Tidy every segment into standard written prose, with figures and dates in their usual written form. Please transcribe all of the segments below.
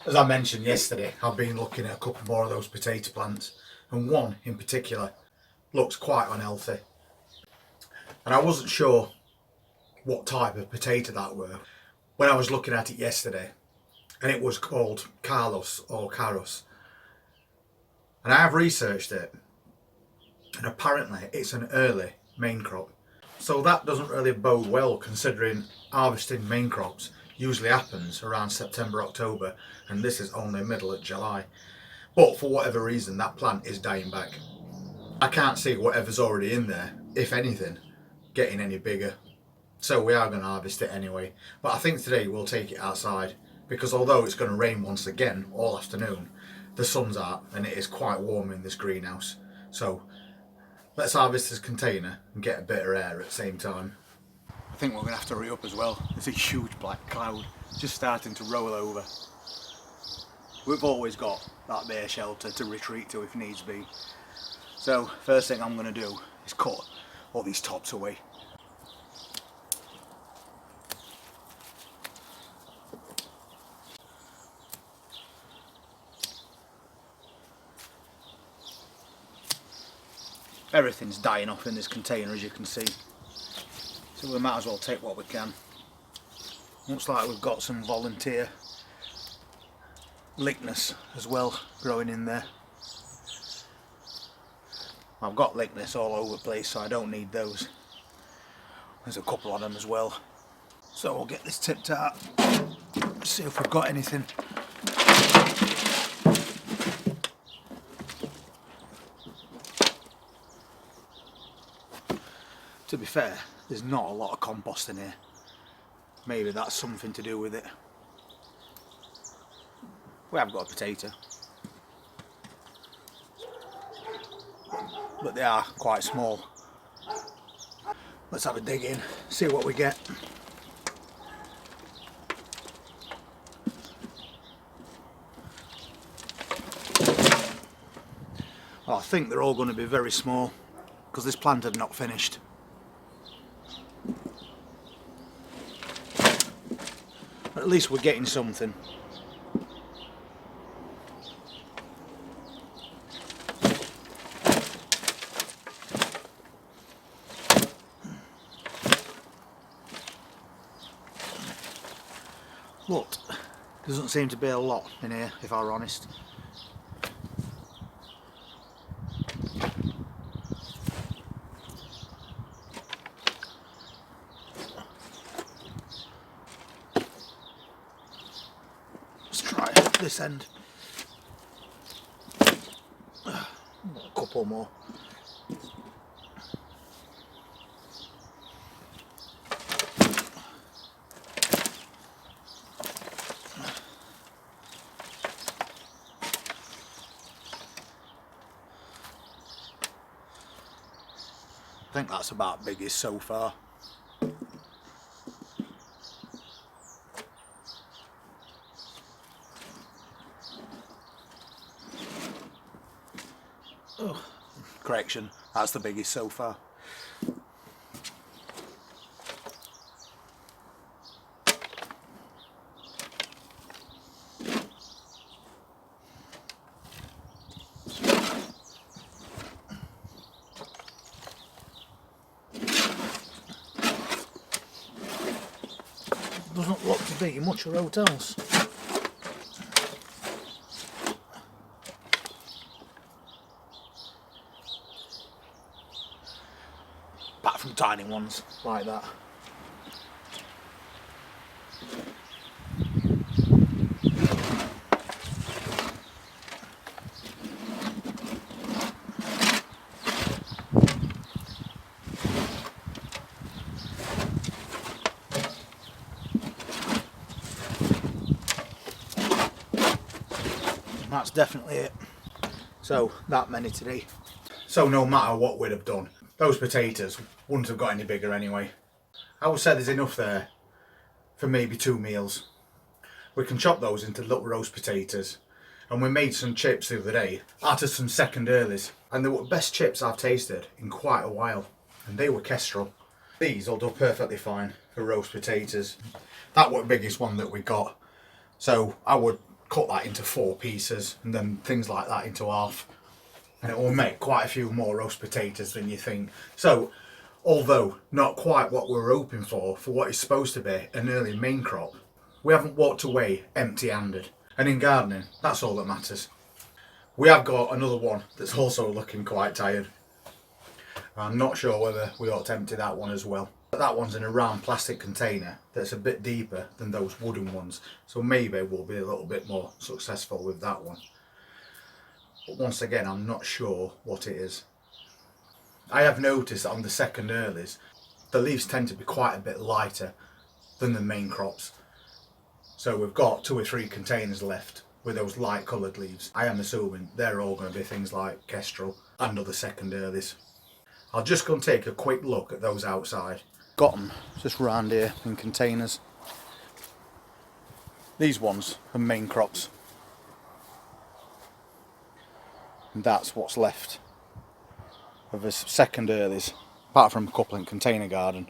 As I mentioned yesterday, I've been looking at a couple more of those potato plants, and one in particular looks quite unhealthy. And I wasn't sure what type of potato that were when I was looking at it yesterday, and it was called Carlos or Caros. And I have researched it, and apparently it's an early main crop. So that doesn't really bode well, considering harvesting main crops usually happens around September, October, and this is only middle of July. But for whatever reason, that plant is dying back. I can't see whatever's already in there, if anything, getting any bigger. So we are going to harvest it anyway. But I think today we'll take it outside, because although it's going to rain once again all afternoon, the sun's out and it is quite warm in this greenhouse. So let's harvest this container and get a bit of air at the same time. I think we're going to have to hurry up as well. There's a huge black cloud just starting to roll over. We've always got that bear shelter to retreat to if needs be. So first thing I'm going to do is cut all these tops away. Everything's dying off in this container, as you can see, so we might as well take what we can. Looks like we've got some volunteer lickness as well growing in there. I've got lickness all over the place, so I don't need those. There's a couple of them as well, so we'll get this tipped out, see if we've got anything. To be fair, there's not a lot of compost in here. Maybe that's something to do with it. We have got a potato, but they are quite small. Let's have a dig in, see what we get. Oh, I think they're all going to be very small, because this plant had not finished. At least we're getting something. But doesn't seem to be a lot in here, if I'm honest. This end. A couple more. I think that's about biggest so far. Oh, correction, that's the biggest so far. Doesn't look to be much of hotels. Apart from tiny ones like that. That's definitely it. So that many today. So no matter what we'd have done, those potatoes wouldn't have got any bigger anyway. I would say there's enough there for maybe 2 meals. We can chop those into little roast potatoes, and we made some chips the other day out of some second earlies, and they were the best chips I've tasted in quite a while, and they were Kestrel. These will do perfectly fine for roast potatoes. That was the biggest one that we got, so I would cut that into 4 pieces and then things like that into half, and it will make quite a few more roast potatoes than you think. So although not quite what we were hoping for what is supposed to be an early main crop, we haven't walked away empty-handed, and in gardening that's all that matters. We have got another one that's also looking quite tired. I'm not sure whether we ought to empty that one as well. But that one's in a round plastic container that's a bit deeper than those wooden ones, so maybe we'll be a little bit more successful with that one. But once again, I'm not sure what it is. I have noticed that on the second earlies, the leaves tend to be quite a bit lighter than the main crops. So we've got 2 or 3 containers left with those light coloured leaves. I am assuming they're all going to be things like kestrel and other second earlies. I'll just go and take a quick look at those outside. Got them just round here in containers. These ones are main crops. And that's what's left of the second earlies, apart from a couple in container garden.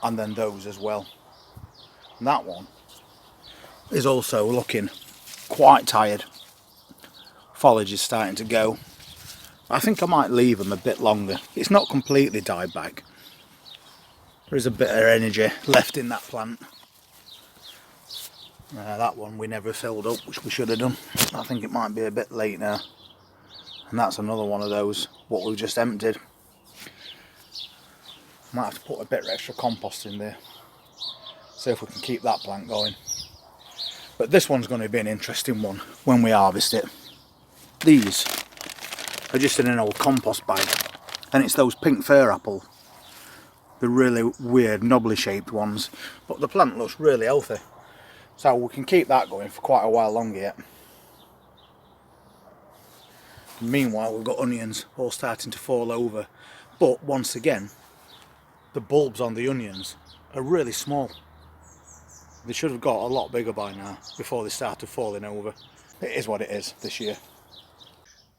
And then those as well. And that one is also looking quite tired. Foliage is starting to go. I think I might leave them a bit longer. It's not completely died back. There is a bit of energy left in that plant. That one we never filled up, which we should have done. I think it might be a bit late now. And that's another one of those, what we've just emptied. Might have to put a bit of extra compost in there. See if we can keep that plant going. But this one's going to be an interesting one when we harvest it. These are just in an old compost bag, and it's those pink fir apple, the really weird knobbly shaped ones, but the plant looks really healthy, so we can keep that going for quite a while longer yet. Meanwhile, we've got onions all starting to fall over, but once again the bulbs on the onions are really small. They should have got a lot bigger by now before they started falling over. It is what it is this year.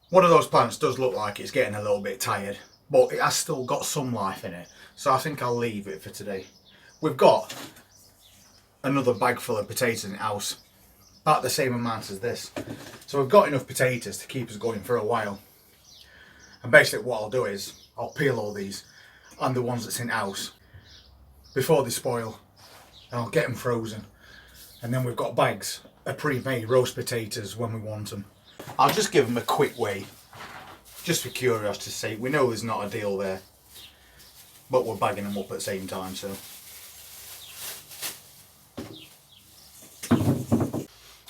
One of those plants does look like it's getting a little bit tired, but it has still got some life in it, so I think I'll leave it for today. We've got another bag full of potatoes in the house, about the same amount as this, so we've got enough potatoes to keep us going for a while. And basically what I'll do is I'll peel all these and the ones that's in the house before they spoil, and I'll get them frozen, and then we've got bags of pre-made roast potatoes when we want them. I'll just give them a quick weigh, just for curiosity's sake. We know there's not a deal there, but we're bagging them up at the same time, so.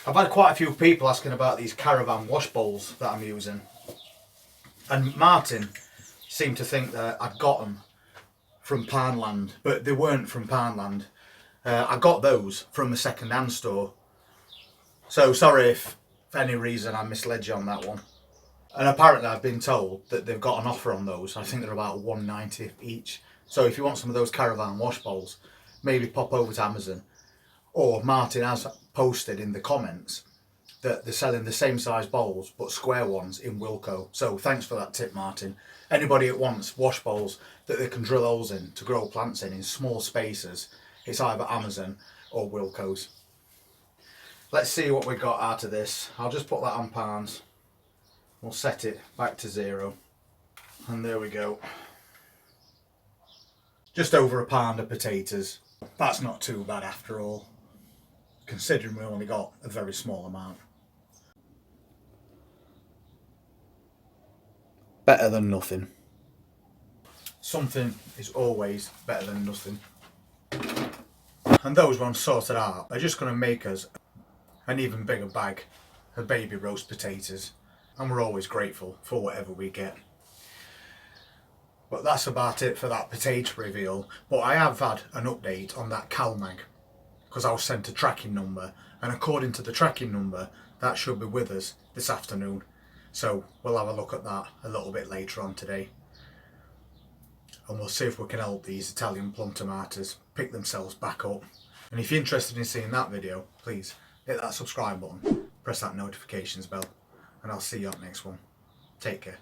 I've had quite a few people asking about these caravan wash bowls that I'm using, and Martin seemed to think that I'd got them from Poundland, but they weren't from Poundland. I got those from a second-hand store, so sorry if for any reason I misled you on that one. And apparently I've been told that they've got an offer on those. I think they're about $1.90 each. So if you want some of those caravan wash bowls, maybe pop over to Amazon. Or Martin has posted in the comments that they're selling the same size bowls but square ones in Wilko. So thanks for that tip, Martin. Anybody that wants wash bowls that they can drill holes in to grow plants in small spaces, it's either Amazon or Wilko's. Let's see what we got out of this. I'll just put that on pounds. We'll set it back to 0. And there we go. Just over a pound of potatoes. That's not too bad after all, considering we only got a very small amount. Better than nothing. Something is always better than nothing. And those ones sorted out are just going to make us an even bigger bag of baby roast potatoes, and we're always grateful for whatever we get. But that's about it for that potato reveal. But I have had an update on that CalMag, because I was sent a tracking number, and according to the tracking number that should be with us this afternoon, so we'll have a look at that a little bit later on today, and we'll see if we can help these Italian plum tomatoes pick themselves back up. And if you're interested in seeing that video, please hit that subscribe button, press that notifications bell, and I'll see you on the next one. Take care.